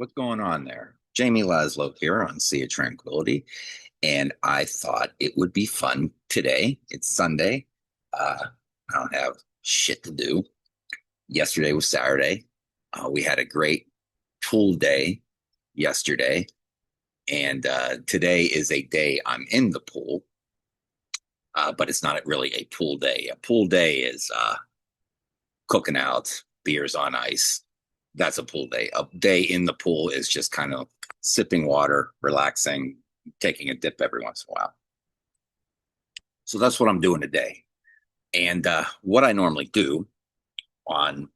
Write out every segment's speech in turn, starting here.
What's going on there? Jamie Laszlo here on Sea of Tranquility, and I thought it would be fun today. It's Sunday. I don't have shit to do. Yesterday was Saturday. We had a great pool day yesterday, and today is a day I'm in the pool, but it's not really a pool day. A pool day is cooking out, beers on ice. That's a pool day. A day in the pool is just kind of sipping water, relaxing, taking a dip every once in a while. So that's what I'm doing today. And what I normally do on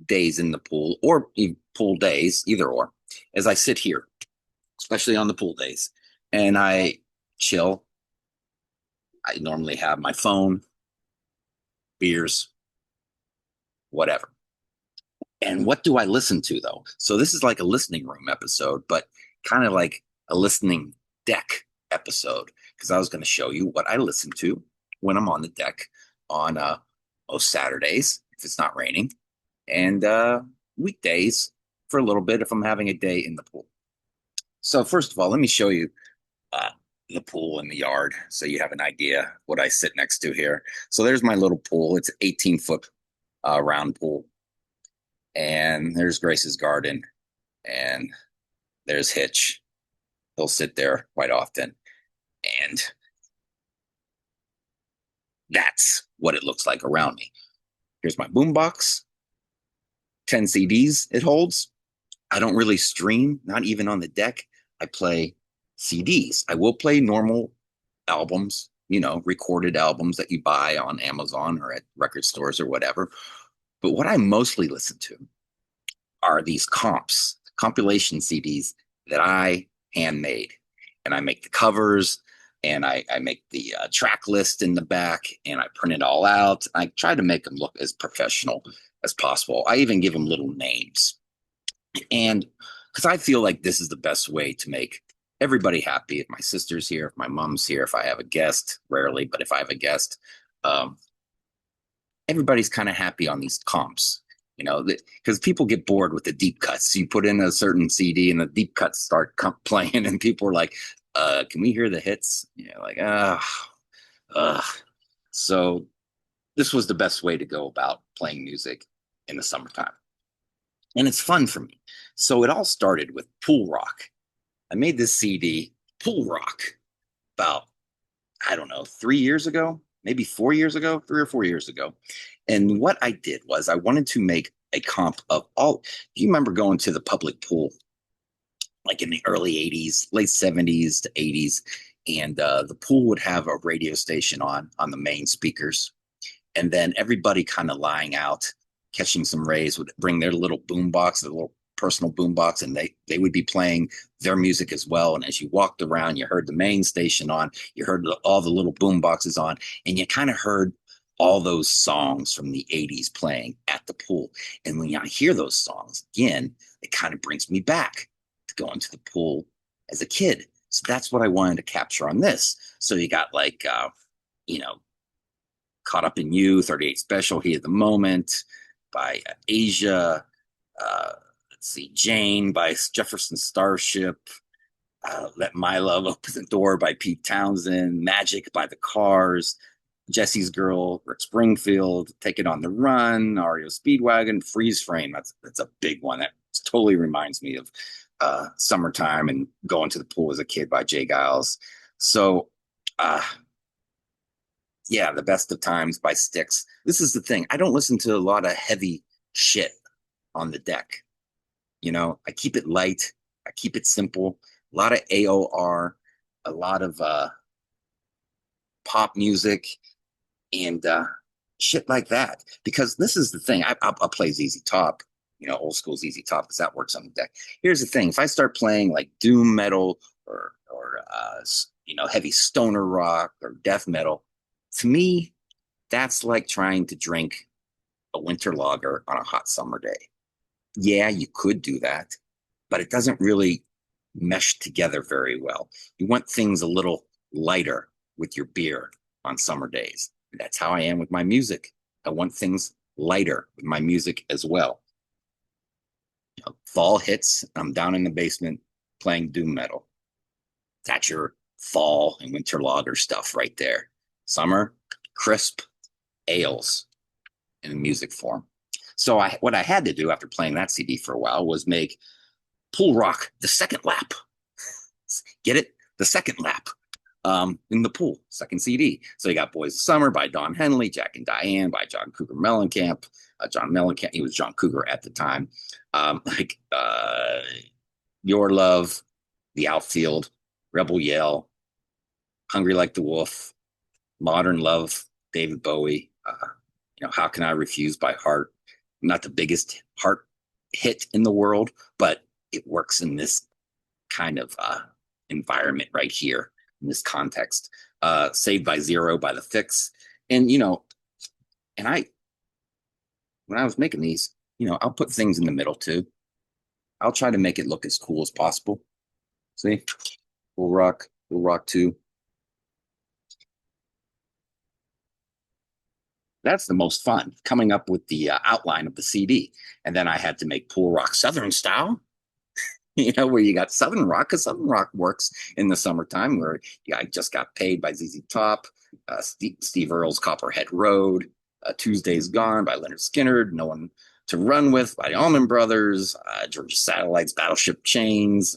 days in the pool or pool days, either or, is I sit here, especially on the pool days, and I chill. I normally have my phone, beers, whatever. And what do I listen to though? So this is like a listening room episode, but kind of like a listening deck episode because I was going to show you what I listen to when I'm on the deck on most Saturdays if it's not raining and weekdays for a little bit if I'm having a day in the pool. So first of all, let me show you uh, the pool in the yard so you have an idea what I sit next to here. So there's my little pool. It's an 18-foot round pool. And there's Grace's garden, and there's Hitch. He'll sit there quite often. And that's what it looks like around me. Here's my boombox, 10 CDs it holds. I don't really stream, not even on the deck. I play CDs. I will play normal albums, recorded albums that you buy on Amazon or at record stores or whatever. But what I mostly listen to are these compilation CDs that I handmade. And I make the covers and I make the track list in the back and I print it all out. I try to make them look as professional as possible. I even give them little names. And because I feel like this is the best way to make everybody happy. If my sister's here, if my mom's here, if I have a guest, rarely, but if I have a guest, um, everybody's kind of happy on these comps, because people get bored with the deep cuts. You put in a certain CD and the deep cuts start playing, and people are like, can we hear the hits? Like, so this was the best way to go about playing music in the summertime. And it's fun for me. So it all started with Pool Rock. I made this CD, Pool Rock, about, I don't know, 3 years ago, maybe 4 years ago, 3 or 4 years ago. And what I did was I wanted to make a comp of all. Do you remember going to the public pool like in the early 80s, late 70s to 80s? And the pool would have a radio station on the main speakers. And then everybody kind of lying out, catching some rays would bring their little boom box, their little personal boom box, and they would be playing their music as well. And as you walked around, you heard the main station on, you heard all the little boom boxes on, and you kind of heard all those songs from the 80s playing at the pool. And when I hear those songs again, it kind of brings me back to going to the pool as a kid. So that's what I wanted to capture on this. So you got like, you know, Caught Up in You, 38 Special, Heat of the Moment by Asia. Let's see, Jane by Jefferson Starship. Let My Love Open the Door by Pete Townsend. Magic by The Cars. Jesse's Girl, Rick Springfield. Take It on the Run. REO Speedwagon. Freeze Frame. That's a big one. That totally reminds me of summertime and going to the pool as a kid by Jay Giles. So, yeah, The Best of Times by Styx. This is the thing. I don't listen to a lot of heavy shit on the deck. I keep it light. I keep it simple. A lot of AOR, a lot of pop music, and shit like that. Because this is the thing. I'll play ZZ Top, old school ZZ Top, because that works on the deck. Here's the thing. If I start playing like doom metal or heavy stoner rock or death metal, to me, that's like trying to drink a winter lager on a hot summer day. Yeah, you could do that, but it doesn't really mesh together very well. You want things a little lighter with your beer on summer days. That's how I am with my music. I want things lighter with my music as well. Fall hits, I'm down in the basement playing doom metal. That's your fall and winter lager stuff right there. Summer, crisp ales in music form. So what I had to do after playing that CD for a while was make Pool Rock the second lap. Get it? The second lap in the pool, second CD. So you got Boys of Summer by Don Henley, Jack and Diane by John Cougar Mellencamp. John Mellencamp, he was John Cougar at the time. Like Your Love, The Outfield, Rebel Yell, Hungry Like the Wolf, Modern Love, David Bowie. How Can I Refuse by Heart. Not the biggest Heart hit in the world, but it works in this kind of environment right here in this context. Saved by Zero by The Fix. And, and when I was making these, I'll put things in the middle too. I'll try to make it look as cool as possible. See? We'll rock 2. That's the most fun, coming up with the outline of the CD. And then I had to make Pool Rock Southern style, where you got Southern Rock, because Southern Rock works in the summertime, where I Just Got Paid by ZZ Top, Steve Earle's Copperhead Road, Tuesday's Gone by Leonard Skinner, No One to Run With by the Allman Brothers, Georgia Satellite's Battleship Chains.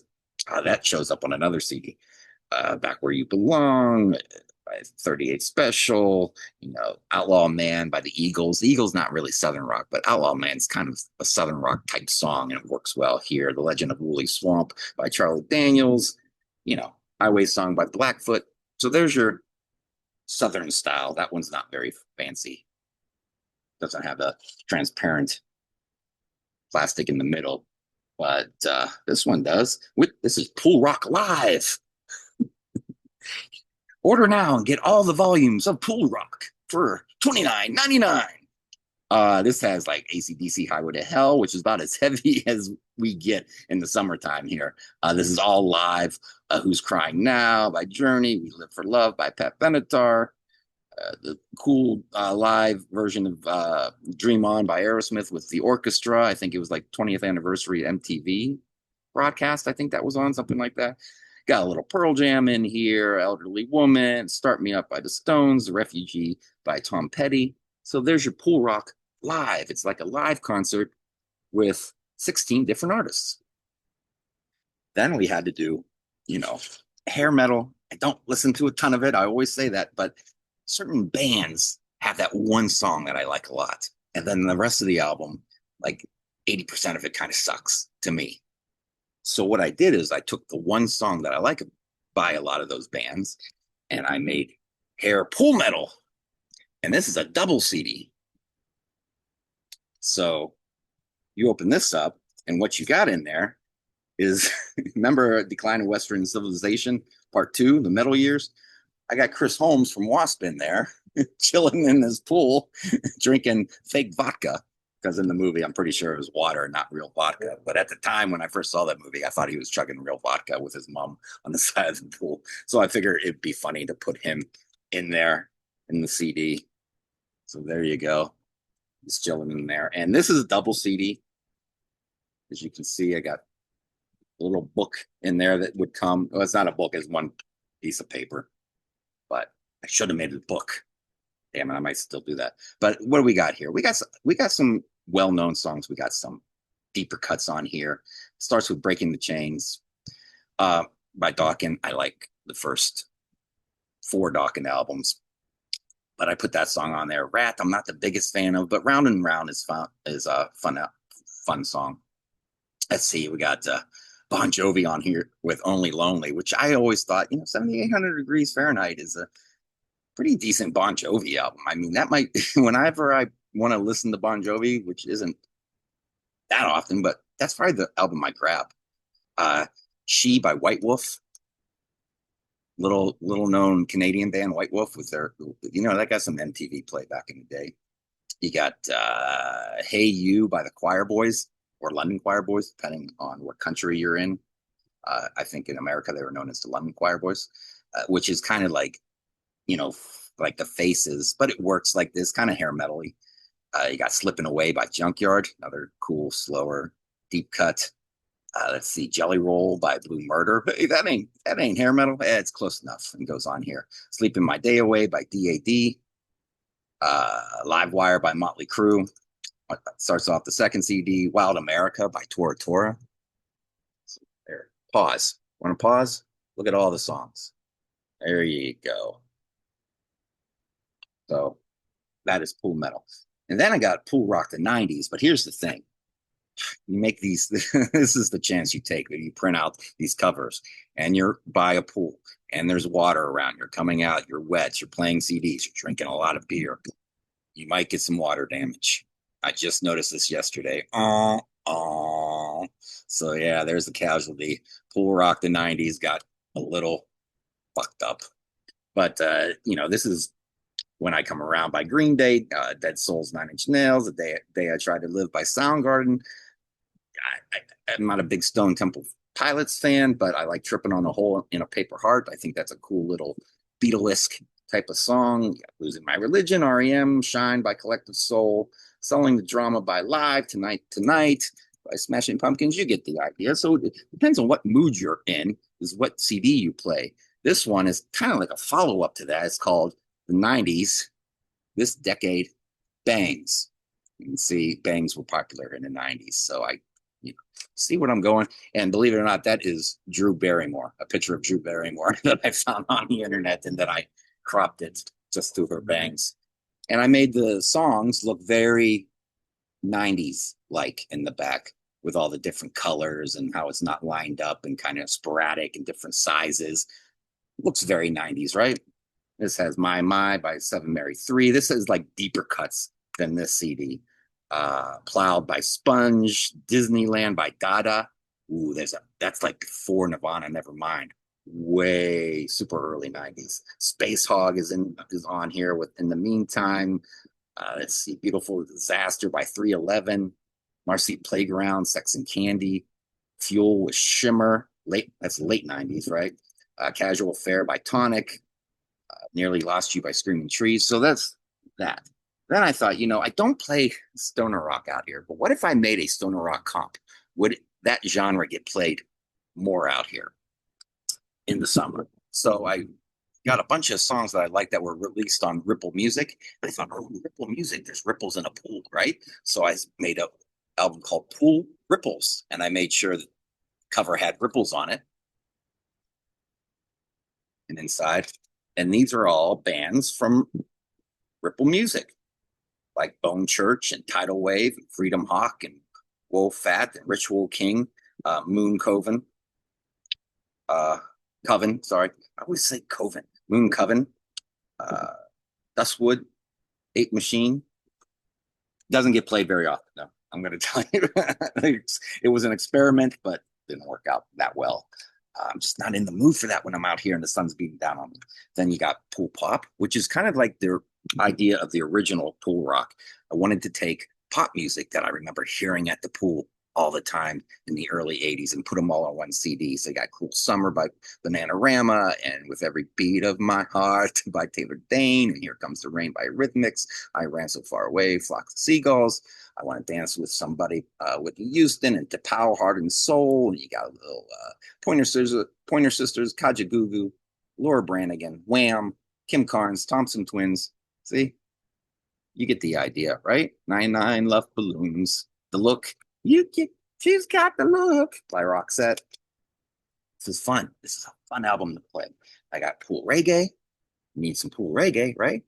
That shows up on another CD. Back Where You Belong by 38 Special, Outlaw Man by the Eagles. The Eagles not really Southern rock, but Outlaw Man's kind of a Southern rock type song, and it works well here. The Legend of Woolly Swamp by Charlie Daniels, Highway Song by Blackfoot. So there's your Southern style. That one's not very fancy. Doesn't have a transparent plastic in the middle, but this one does. This is Pool Rock Live. Order now and get all the volumes of Pool Rock for $29.99. This has like AC/DC Highway to Hell, which is about as heavy as we get in the summertime here. This is all live. Who's Crying Now by Journey, We Live for Love by Pat Benatar, the cool live version of Dream On by Aerosmith with the orchestra. I think it was like 20th anniversary MTV broadcast. I think that was on, something like that. Got a little Pearl Jam in here, Elderly Woman, Start Me Up by the Stones, The Refugee by Tom Petty. So there's your Pool Rock Live. It's like a live concert with 16 different artists. Then we had to do, hair metal. I don't listen to a ton of it. I always say that, but certain bands have that one song that I like a lot. And then the rest of the album, like 80% of it kind of sucks to me. So what I did is I took the one song that I like by a lot of those bands, and I made hair pool metal. And this is a double CD. So you open this up, and what you got in there is, remember Decline of Western Civilization, Part 2, the metal years? I got Chris Holmes from Wasp in there, chilling in this pool, drinking fake vodka. Because in the movie, I'm pretty sure it was water, not real vodka. But at the time when I first saw that movie, I thought he was chugging real vodka with his mom on the side of the pool. So I figured it'd be funny to put him in there in the CD. So there you go. He's chilling in there. And this is a double CD. As you can see, I got a little book in there that would come. Well, it's not a book, it's one piece of paper. But I should have made it a book. Damn it, I might still do that. But what do we got here? We got some well-known songs. We got some deeper cuts on here. It starts with Breaking the Chains by Dawkins. I like the first 4 Dawkins albums, but I put that song on there. Rat, I'm not the biggest fan of, but Round and Round is a fun song. Let's see, we got Bon Jovi on here with Only Lonely, which I always thought, 7,800 Degrees Fahrenheit is a pretty decent Bon Jovi album. I mean, that might, whenever I want to listen to Bon Jovi, which isn't that often, but that's probably the album I grab. She by White Wolf, little known Canadian band, White Wolf, with their, that got some MTV play back in the day. You got Hey You by the Choir Boys, or London Choir Boys, depending on what country you're in. I think in America they were known as the London Choir Boys, which is kind of like, like the Faces, but it works like this, kind of hair metal-y. You got Slipping Away by Junkyard, another cool, slower, deep cut. Let's see, Jelly Roll by Blue Murder. Hey, that ain't hair metal. It's close enough. And goes on here. Sleeping My Day Away by DAD. Live Wire by Motley Crue. Starts off the second CD. Wild America by Tora Tora. There. Pause. Want to pause? Look at all the songs. There you go. So that is Pool Metal. And then I got Pool Rock the 90s. But here's the thing. You make these, this is the chance you take. That you print out these covers and you're by a pool and there's water around. You're coming out, you're wet, you're playing CDs, you're drinking a lot of beer. You might get some water damage. I just noticed this yesterday. So yeah, there's the casualty. Pool Rock the 90s got a little fucked up. But this is When I Come Around by Green Day, Dead Souls, Nine Inch Nails, the day I Tried to Live by Soundgarden. I'm not a big Stone Temple Pilots fan, but I like Tripping on a Hole in a Paper Heart. I think that's a cool little Beatlesque type of song. Losing My Religion, REM, Shine by Collective Soul, Selling the Drama by Live, Tonight by Smashing Pumpkins. You get the idea. So it depends on what mood you're in, is what CD you play. This one is kind of like a follow up to that. It's called The 90s, This Decade Bangs. You can see bangs were popular in the 90s. So see what I'm going. And believe it or not, that is Drew Barrymore, a picture of Drew Barrymore that I found on the internet, and then I cropped it just to her bangs. And I made the songs look very 90s like in the back with all the different colors and how it's not lined up and kind of sporadic and different sizes. It looks very 90s, right? This has My by Seven Mary 3. This is like deeper cuts than this CD. Plowed by Sponge, Disneyland by Dada. Ooh, that's like before Nirvana, never mind. Way super early 90s. Space Hog is on here with In the Meantime. Let's see, Beautiful Disaster by 311. Marcy Playground, Sex and Candy. Fuel with Shimmer. That's late 90s, right? Casual Fare by Tonic. Nearly Lost You by Screaming Trees. So that's that. Then I thought, I don't play stoner rock out here, but what if I made a stoner rock comp? Would that genre get played more out here in the summer? So I got a bunch of songs that I like that were released on Ripple Music. I thought, oh, Ripple Music, there's ripples in a pool, right? So I made an album called Pool Ripples, and I made sure the cover had ripples on it and inside. And these are all bands from Ripple Music, like Bone Church and Tidal Wave and Freedom Hawk and Wolf Fat and Ritual King, Moon Coven, Coven, sorry. I always say Coven. Moon Coven, Dustwood, Ape Machine. Doesn't get played very often, though. I'm going to tell you. It was an experiment, but didn't work out that well. I'm just not in the mood for that when I'm out here and the sun's beating down on me. Then you got Pool Pop, which is kind of like their idea of the original pool rock. I wanted to take pop music that I remember hearing at the pool all the time in the early 80s and put them all on one CD. So you got Cool Summer by Bananarama and With Every Beat of My Heart by Taylor Dane and Here Comes the Rain by Rhythmics. I Ran So Far Away, Flocks of Seagulls. I Want to Dance with Somebody with Houston and DePauw, Heart and Soul. And you got a little Pointer Sisters, Kajagoogoo, Laura Branigan, Wham, Kim Carnes, Thompson Twins. See? You get the idea, right? 99 Love Balloons. The Look. She's got the look by Roxette. This is fun. This is a fun album to play. I got Pool Reggae. Need some Pool Reggae, right?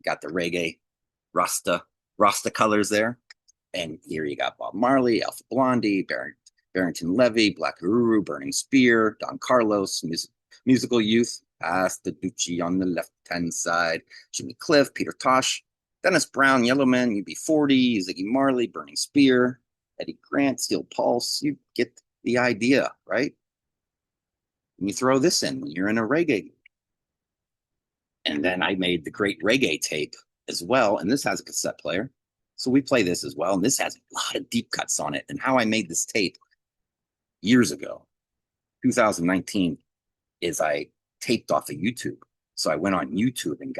Got the reggae Rasta colors there. And here you got Bob Marley, Alpha Blondie, Barrington Levy, Black Uhuru, Burning Spear, Don Carlos, Musical Youth, Asta Ducci on the left-hand side, Jimmy Cliff, Peter Tosh, Dennis Brown, Yellowman, UB40, Ziggy Marley, Burning Spear, Eddie Grant, Steel Pulse. You get the idea, right? And you throw this in when you're in a reggae. And then I made the Great Reggae tape as well. And this has a cassette player. So we play this as well. And this has a lot of deep cuts on it. And how I made this tape years ago, 2019, is I taped off of YouTube. So I went on YouTube and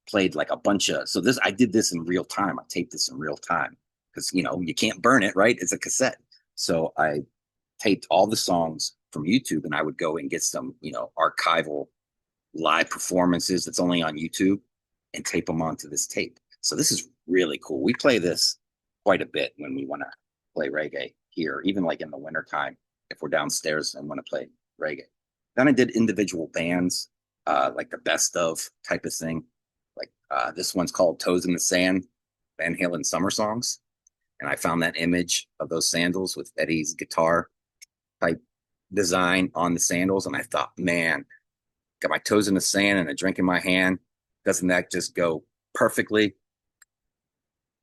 played like a bunch of, I did this in real time. I taped this in real time because, you can't burn it, right? It's a cassette. So I taped all the songs from YouTube, and I would go and get some, archival live performances that's only on YouTube and tape them onto this tape. So this is really cool. We play this quite a bit when we want to play reggae here, even like in the wintertime, if we're downstairs and want to play reggae. Then I did individual bands, like the best of type of thing. Like this one's called Toes in the Sand, Van Halen summer songs. And I found that image of those sandals with Eddie's guitar type design on the sandals. And I thought, man, got my toes in the sand and a drink in my hand. Doesn't that just go perfectly?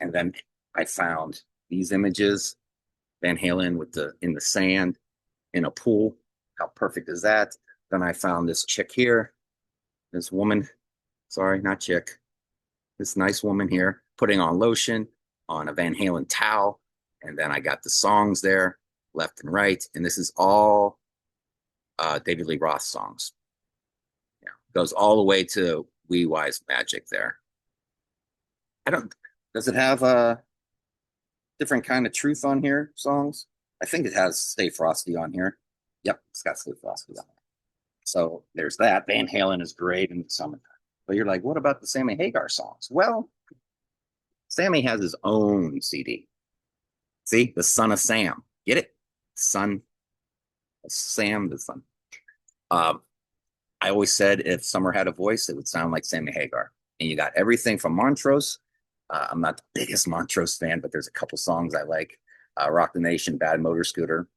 And then I found these images, Van Halen with the in the sand in a pool. How perfect is that? Then I found this chick here, this woman, sorry, not chick, this nice woman here putting on lotion on a Van Halen towel. And then I got the songs there, left and right. And this is all David Lee Roth songs. Yeah, goes all the way to Wee Wise Magic there. I don't, does it have a different kind of truth on here songs? I think it has Stay Frosty on here. Yep, it's got Stay Frosty on there. So there's that. Van Halen is great in the summertime. But you're like, what about the Sammy Hagar songs? Well, Sammy has his own CD. See, the Son of Sam. Get it? Son, Sam, the son. Um, I always said if Summer had a voice, it would sound like Sammy Hagar. And you got everything from Montrose. I'm not the biggest Montrose fan, but there's a couple songs I like. Rock the Nation, Bad Motor Scooter.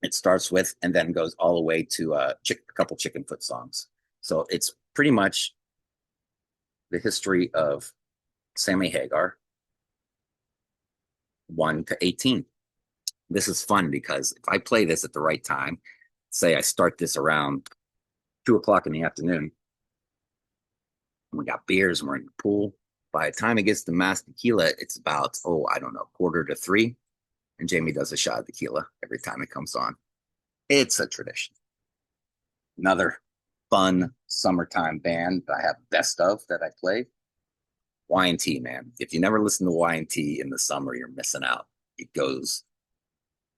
It starts with and then goes all the way to a couple Chicken Foot songs. So it's pretty much the history of Sammy Hagar, 1 to 18. This is fun because if I play this at the right time, say I start this around 2 o'clock in the afternoon, and we got beers and we're in the pool. By the time it gets to Mass Tequila, it's about, I don't know, 2:45. And Jamie does a shot of tequila every time it comes on. It's a tradition. Another fun summertime band I have best of that I play, Y&T, man. If you never listen to Y&T in the summer, you're missing out.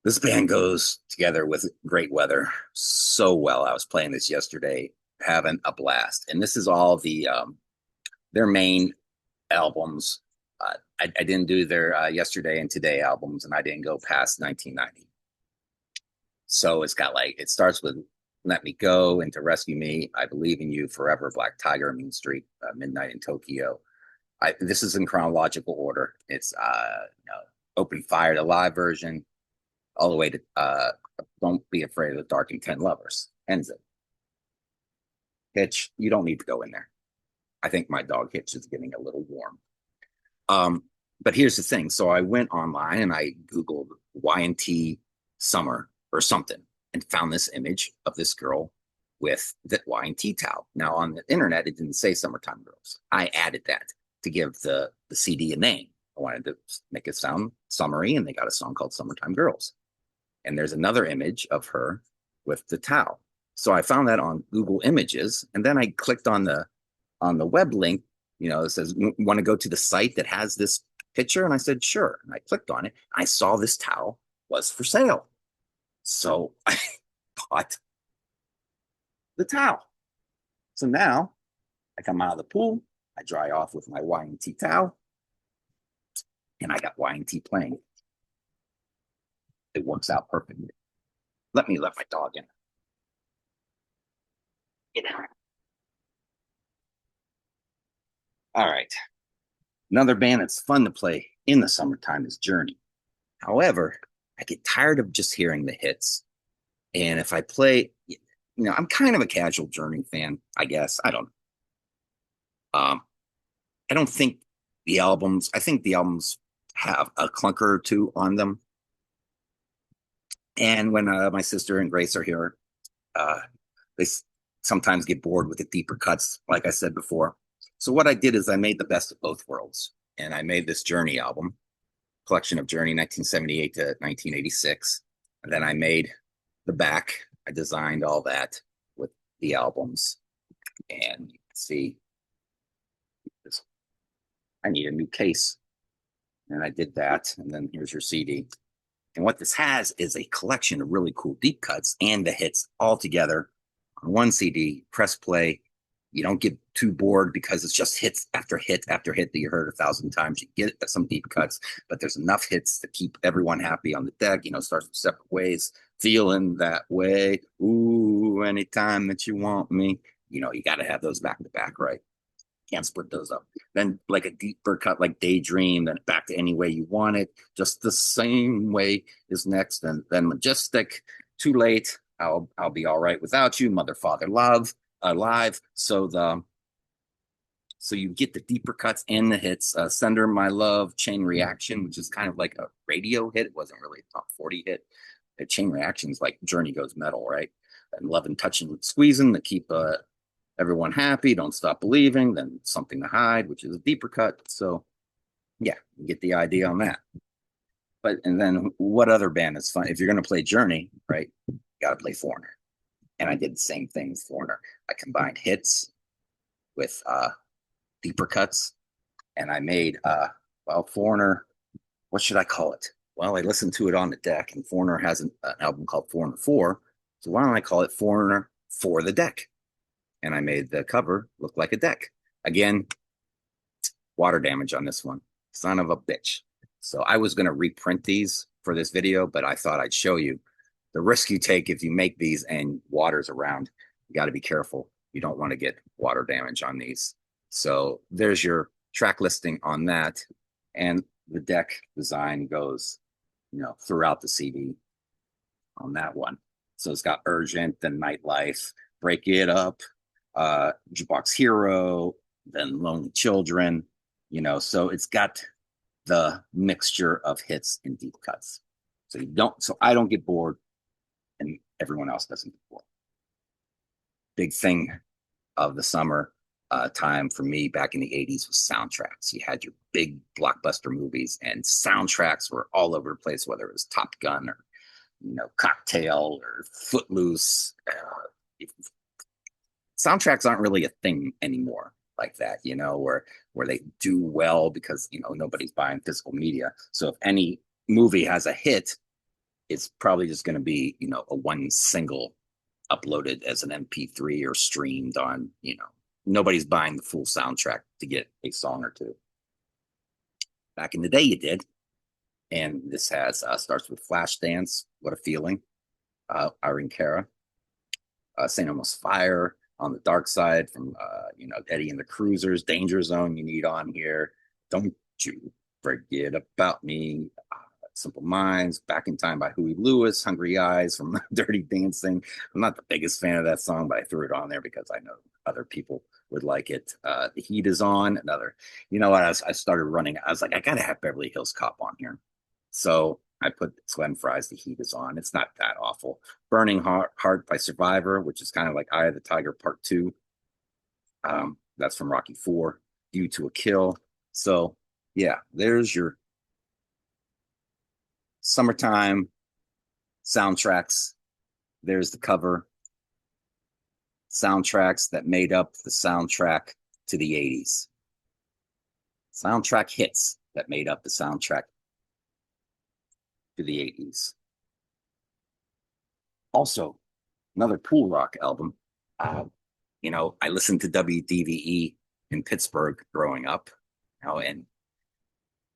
This band goes together with great weather so well. I was playing this yesterday, having a blast. And this is all their main albums. I didn't do their yesterday and today albums, and I didn't go past 1990. So it's got it starts with Let Me Go, and To Rescue Me, I Believe in You, Forever, Black Tiger, Mean Street, Midnight in Tokyo. This is in chronological order. It's Open Fire, the live version, all the way to Don't Be Afraid of the Dark and 10 Lovers. Ends it. Hitch, you don't need to go in there. I think my dog Hitch is getting a little warm. But here's the thing. So I went online and I Googled Y&T summer or something and found this image of this girl with the Y&T towel. Now on the internet, it didn't say Summertime Girls. I added that to give the CD a name. I wanted to make it sound summery, and they got a song called Summertime Girls. And there's another image of her with the towel. So I found that on Google Images, and then I clicked on the web link. It says, want to go to the site that has this picture? And I said, sure. And I clicked on it. I saw this towel was for sale. So I bought the towel. So now I come out of the pool, I dry off with my Y&T towel, and I got Y&T playing. It works out perfectly. Let my dog in. Get in. All right. Another band that's fun to play in the summertime is Journey. However, I get tired of just hearing the hits. And if I play, I'm kind of a casual Journey fan, I guess. I don't know. I don't think I think the albums have a clunker or two on them. And when my sister and Grace are here, they sometimes get bored with the deeper cuts, like I said before. So what I did is I made the best of both worlds. And I made this Journey album, collection of Journey 1978 to 1986. And then I made the back. I designed all that with the albums. And you can see I need a new case. And I did that. And then here's your CD. And what this has is a collection of really cool deep cuts and the hits all together on one CD. Press play. You don't get too bored because it's just hits after hit after hit that you heard 1,000 times. You get some deep cuts, but there's enough hits to keep everyone happy on the deck. Starts with Separate Ways, Feeling That Way. Ooh, anytime that you want me. You got to have those back to back, right? Can't split those up. Then like a deeper cut like Daydream, then back to Any Way You Want It. Just the Same Way is next. And then Majestic, Too Late, I'll Be All Right Without You, Mother, Father, Love, Alive. So you get the deeper cuts and the hits. Sender, My Love, Chain Reaction, which is kind of like a radio hit. It wasn't really a top 40 hit. Chain Reaction is like Journey Goes Metal, right? And Love and Touching, Squeezing to keep everyone happy, Don't Stop Believing, then Something to Hide, which is a deeper cut. So yeah, you get the idea on that. But and then what other band is fun? If you're gonna play Journey, right, you gotta play Foreigner. And I did the same thing with Foreigner. I combined hits with deeper cuts, and I made Foreigner, what should I call it? Well, I listened to it on the deck, and Foreigner has an album called Foreigner 4. So why don't I call it Foreigner for the Deck? And I made the cover look like a deck. Again, water damage on this one. Son of a bitch. So I was going to reprint these for this video, but I thought I'd show you the risk you take if you make these and water's around. You got to be careful. You don't want to get water damage on these. So there's your track listing on that. And the deck design goes, throughout the CD on that one. So it's got Urgent, then Nightlife, Break It Up, Jukebox Hero, then Lonely Children, so it's got the mixture of hits and deep cuts. So I don't get bored and everyone else doesn't get bored. Big thing of the summer time for me back in the 80s was soundtracks. You had your big blockbuster movies and soundtracks were all over the place, whether it was Top Gun or, Cocktail or Footloose. Soundtracks aren't really a thing anymore like that, where they do well because, nobody's buying physical media. So if any movie has a hit, it's probably just going to be, a one single uploaded as an MP3 or streamed on, nobody's buying the full soundtrack to get a song or two. Back in the day, you did. And this has starts with Flashdance, What a Feeling, Irene Cara, St. Elmo's Fire, On the Dark Side from Eddie and the Cruisers, Danger Zone you need on here. Don't You Forget About Me, Simple Minds, Back in Time by Huey Lewis, Hungry Eyes from Dirty Dancing. I'm not the biggest fan of that song, but I threw it on there because I know other people would like it. The Heat Is On, another. You know what? I started running. I was like, I got to have Beverly Hills Cop on here. So I put Glenn Fry's The Heat Is On. It's not that awful. Burning Heart by Survivor, which is kind of like Eye of the Tiger Part 2. That's from Rocky 4. Due to a Kill. So yeah, there's your summertime soundtracks. There's the cover. Soundtracks that made up the soundtrack to the 80s. Soundtrack hits that made up the soundtrack to the 80s. Also, another pool rock album. I listened to WDVE in Pittsburgh growing up, and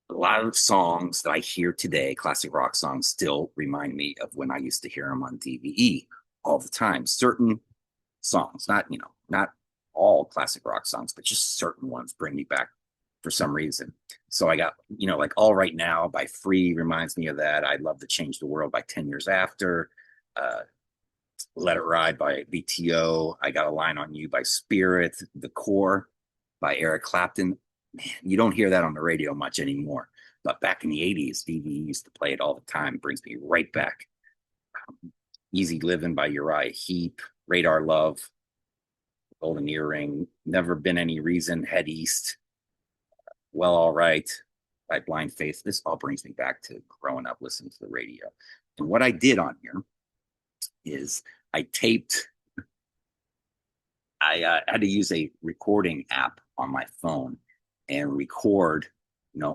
a lot of songs that I hear today, classic rock songs, still remind me of when I used to hear them on DVE all the time. Certain songs, not all classic rock songs, but just certain ones bring me back for some reason. So I got, like All Right Now by Free reminds me of that. I'd Love to Change the World by 10 Years After. Let It Ride by BTO. I Got a Line on You by Spirit. The Core by Eric Clapton. Man, you don't hear that on the radio much anymore. But back in the 80s, DV used to play it all the time. It brings me right back. Easy Living by Uriah Heep. Radar Love. Golden Earring. Never Been Any Reason. Head East. Well, All Right by Blind Faith. This all brings me back to growing up listening to the radio. And what I did on here is I had to use a recording app on my phone and record,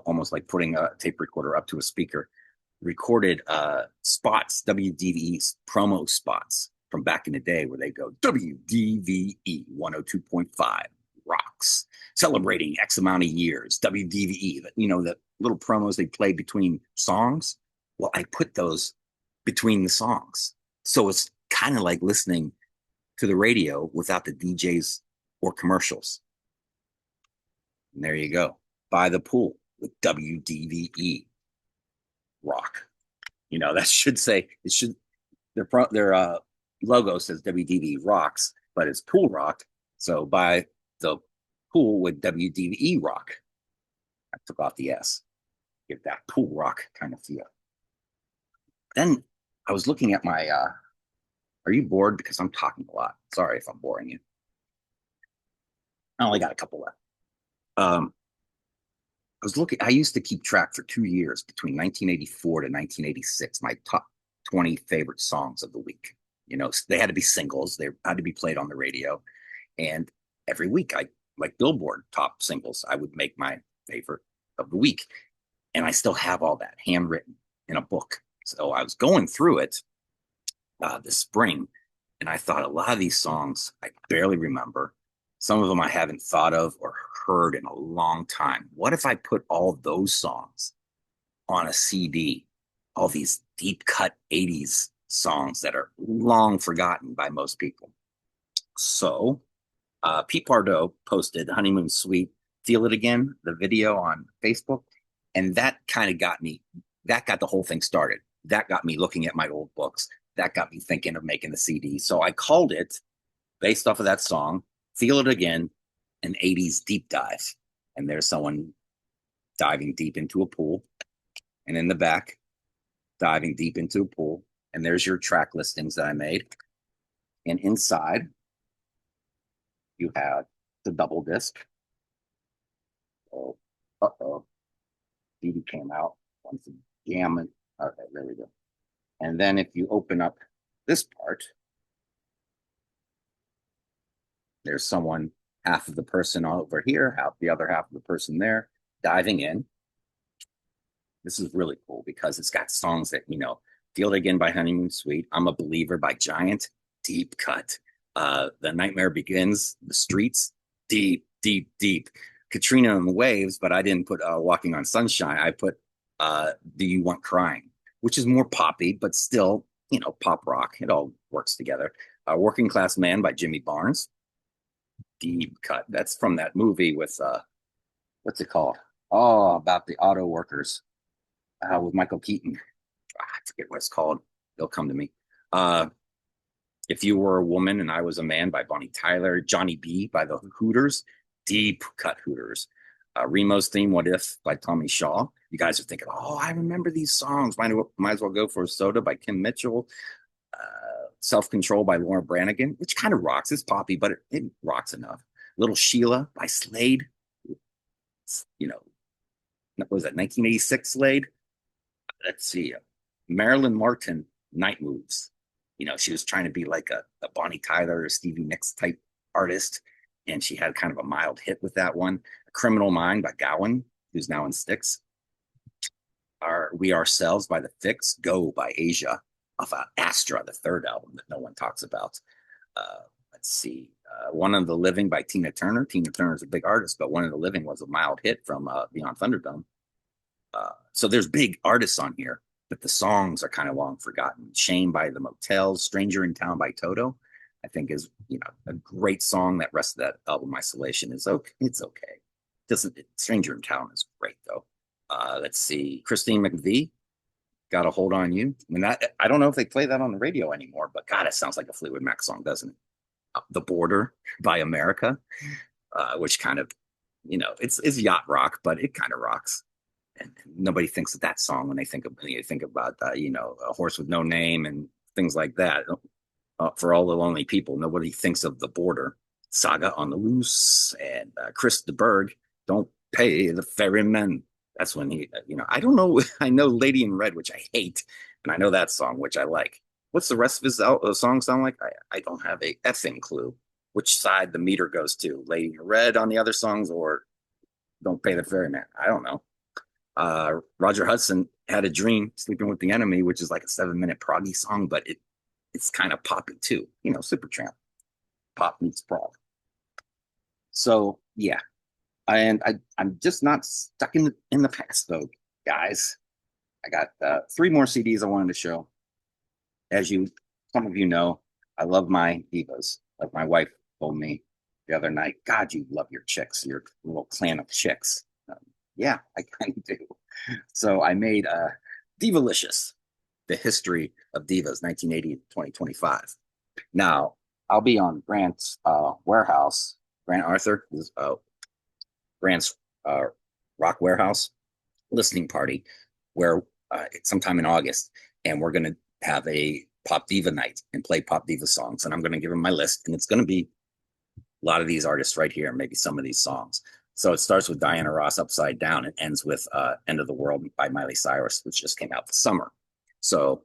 almost like putting a tape recorder up to a speaker, recorded spots, WDVE promo spots from back in the day where they go WDVE 102.5 rocks, celebrating X amount of years. WDVE, the little promos they play between songs. Well, I put those between the songs. So it's kind of like listening to the radio without the DJs or commercials. And there you go. By the pool with WDVE rock. That should say it should their logo says WDVE rocks, but it's pool rock. So by the pool with WDVE rock. I took off the S. Get that pool rock kind of feel. Then I was looking at my are you bored? Because I'm talking a lot. Sorry if I'm boring you. I only got a couple left. I was looking, I used to keep track for 2 years between 1984 to 1986, my top 20 favorite songs of the week. They had to be singles, they had to be played on the radio. And every week, like Billboard top singles, I would make my favorite of the week. And I still have all that handwritten in a book. So I was going through it this spring, and I thought a lot of these songs I barely remember. Some of them I haven't thought of or heard in a long time. What if I put all those songs on a CD? All these deep cut 80s songs that are long forgotten by most people. So Pete Pardo posted Honeymoon Suite, Feel It Again, the video on Facebook. And that kind of got me, that got the whole thing started. That got me looking at my old books. That got me thinking of making the CD. So I called it, based off of that song, Feel It Again, an 80s deep dive. And there's someone diving deep into a pool. And in the back, diving deep into a pool. And there's your track listings that I made. And inside, you have the double disc. Oh, uh-oh. CD came out. Once jamming. Okay, there we go. And then if you open up this part, there's someone, half of the person over here, half the other half of the person there, diving in. This is really cool because it's got songs that, Feel It Again by Honeymoon Suite, I'm a Believer by Giant, deep cut. The Nightmare Begins, The Streets, deep, deep, deep. Katrina and the Waves, but I didn't put Walking on Sunshine. I put Do You Want Crying, which is more poppy, but still, pop rock. It all works together. Working Class Man by Jimmy Barnes, deep cut. That's from that movie with what's it called? Oh, about the auto workers with Michael Keaton. I forget what it's called. They'll come to me. If You Were a Woman and I Was a Man by Bonnie Tyler. Johnny B by the Hooters, deep cut Hooters. Remo's Theme, What If by Tommy Shaw. You guys are thinking, oh, I remember these songs. Might as well go for a soda by Kim Mitchell. Self Control by Laura Branigan, which kind of rocks. It's poppy, but it rocks enough. Little Sheila by Slade. What was that, 1986 Slade? Let's see. Marilyn Martin, Night Moves. She was trying to be like a Bonnie Tyler or Stevie Nicks type artist, and she had kind of a mild hit with that one. Criminal Mind by Gowan, who's now in Styx. We Ourselves by The Fix. Go by Asia, off of Astra, the third album that no one talks about. Let's see. One of the Living by Tina Turner. Tina Turner is a big artist, but One of the Living was a mild hit from Beyond Thunderdome. So there's big artists on here, but the songs are kind of long forgotten. Shame by the Motels, Stranger in Town by Toto, I think is, a great song. That rest of that album, Isolation, is okay. It's okay. Stranger in Town is great though. Let's see. Christine McVie, Got a Hold on You. I don't know if they play that on the radio anymore, but God, it sounds like a Fleetwood Mac song, doesn't it? The Border by America, which kind of, it's yacht rock, but it kind of rocks. And nobody thinks of that song when they think about A Horse with No Name and things like that. For All the Lonely People, nobody thinks of The Border. Saga on the Loose and Chris de Burgh, Don't Pay the Ferryman. That's when he, I don't know. I know Lady in Red, which I hate, and I know that song, which I like. What's the rest of his song sound like? I don't have a effing clue which side the meter goes to. Lady in Red on the other songs, or Don't Pay the Ferryman. I don't know. Roger Hudson Had a Dream, Sleeping with the Enemy, which is like a 7-minute proggy song, but it's kind of poppy too. You know, Supertramp, pop meets prog. So yeah, I'm just not stuck in the past though, guys. I got 3 more CDs I wanted to show. As you, some of you know, I love my divas. Like my wife told me the other night, God, you love your chicks, your little clan of chicks. Yeah, I kind of do. So I made Divalicious, the history of divas, 1980 to 2025. Now, I'll be on Grant's warehouse, Grant Arthur, Grant's uh, Rock Warehouse listening party, where it's sometime in August, and we're going to have a pop diva night and play pop diva songs. And I'm going to give him my list, and it's going to be a lot of these artists right here, maybe some of these songs. So it starts with Diana Ross, Upside Down, and ends with End of the World by Miley Cyrus, which just came out this summer. So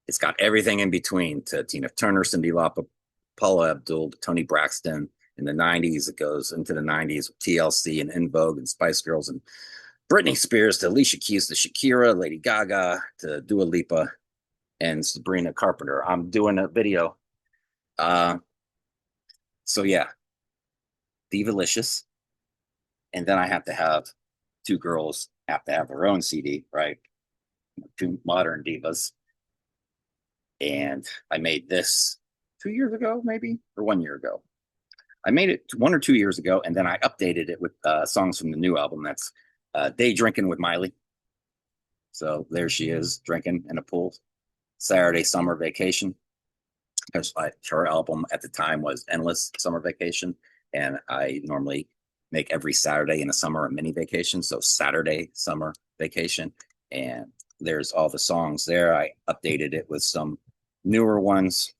it's got everything in between to Tina Turner, Cyndi Lauper, Paula Abdul, Tony Braxton. In the 90s, it goes into the 90s with TLC and In Vogue and Spice Girls and Britney Spears to Alicia Keys to Shakira, Lady Gaga to Dua Lipa and Sabrina Carpenter. I'm doing a video. So yeah, Divalicious. And then I have to have 2 girls have to have their own CD, right? 2 modern divas. And I made this 2 years ago, maybe, or 1 year ago. I made it 1 or 2 years ago, and then I updated it with songs from the new album. That's Day Drinking with Miley. So there she is, drinking in a pool. Saturday Summer Vacation, because her album at the time was Endless Summer Vacation, and I normally make every Saturday in the summer a mini vacation. So Saturday Summer Vacation, and there's all the songs there. I updated it with some newer ones,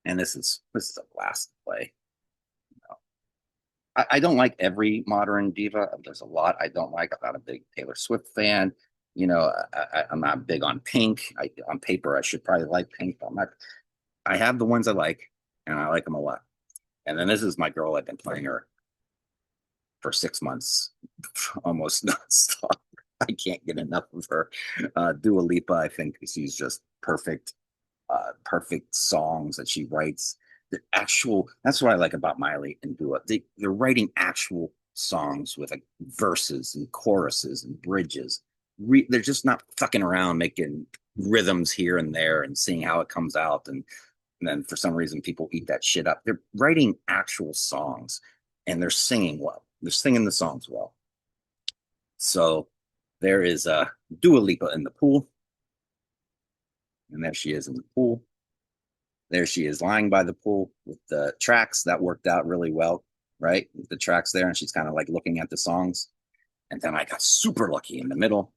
and this is a blast to play. I don't like every modern diva. There's a lot I don't like. I'm not a big Taylor Swift fan. You know, I'm not big on Pink. On paper, I should probably like Pink, but I'm not. I have the ones I like, and I like them a lot. And then this is my girl. I've been playing her for 6 months, almost nonstop. I can't get enough of her. Dua Lipa, I think she's just perfect. Perfect songs that she writes. The actual, that's what I like about Miley and Dua. They're writing actual songs with like verses and choruses and bridges. They're just not fucking around making rhythms here and there and seeing how it comes out. And then for some reason, people eat that shit up. They're writing actual songs and they're singing well. They're singing the songs well. So there is Dua Lipa in the pool. And there she is in the pool. There she is lying by the pool with the tracks. That worked out really well, right? With the tracks there. And she's kind of like looking at the songs. And then I got super lucky in the middle.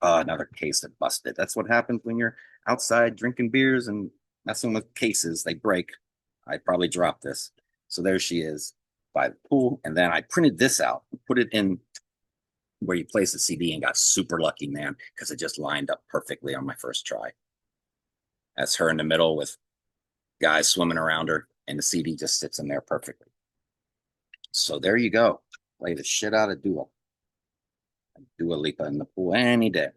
Another case that busted. That's what happens when you're outside drinking beers and messing with cases. They break. I probably dropped this. So there she is by the pool. And then I printed this out, put it in where you place the CD, and got super lucky, man, because it just lined up perfectly on my first try. That's her in the middle with guys swimming around her, and the CD just sits in there perfectly. So there you go. Play the shit out of Dua Lipa in the pool any day.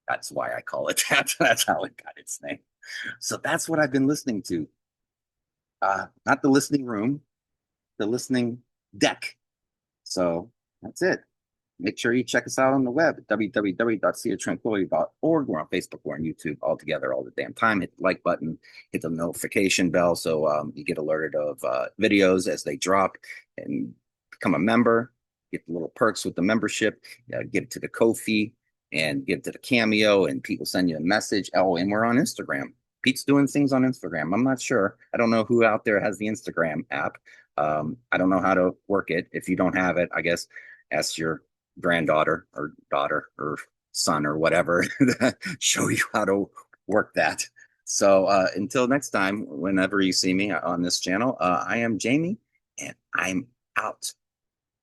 That's why I call it that. That's how it got its name. So that's what I've been listening to. Not the listening room, the listening deck. So that's it. Make sure you check us out on the web at www.seatranquility.org. We're on Facebook, we're on YouTube, all together all the damn time. Hit the like button, hit the notification bell so you get alerted of videos as they drop, and become a member. Get the little perks with the membership. Get it to the Ko-fi and get it to the Cameo, and people send you a message. Oh, and we're on Instagram. Pete's doing things on Instagram. I'm not sure. I don't know who out there has the Instagram app. I don't know how to work it. If you don't have it, I guess ask your granddaughter or daughter or son or whatever show you how to work that. So until next time, whenever you see me on this channel, I am Jamie, and I'm out.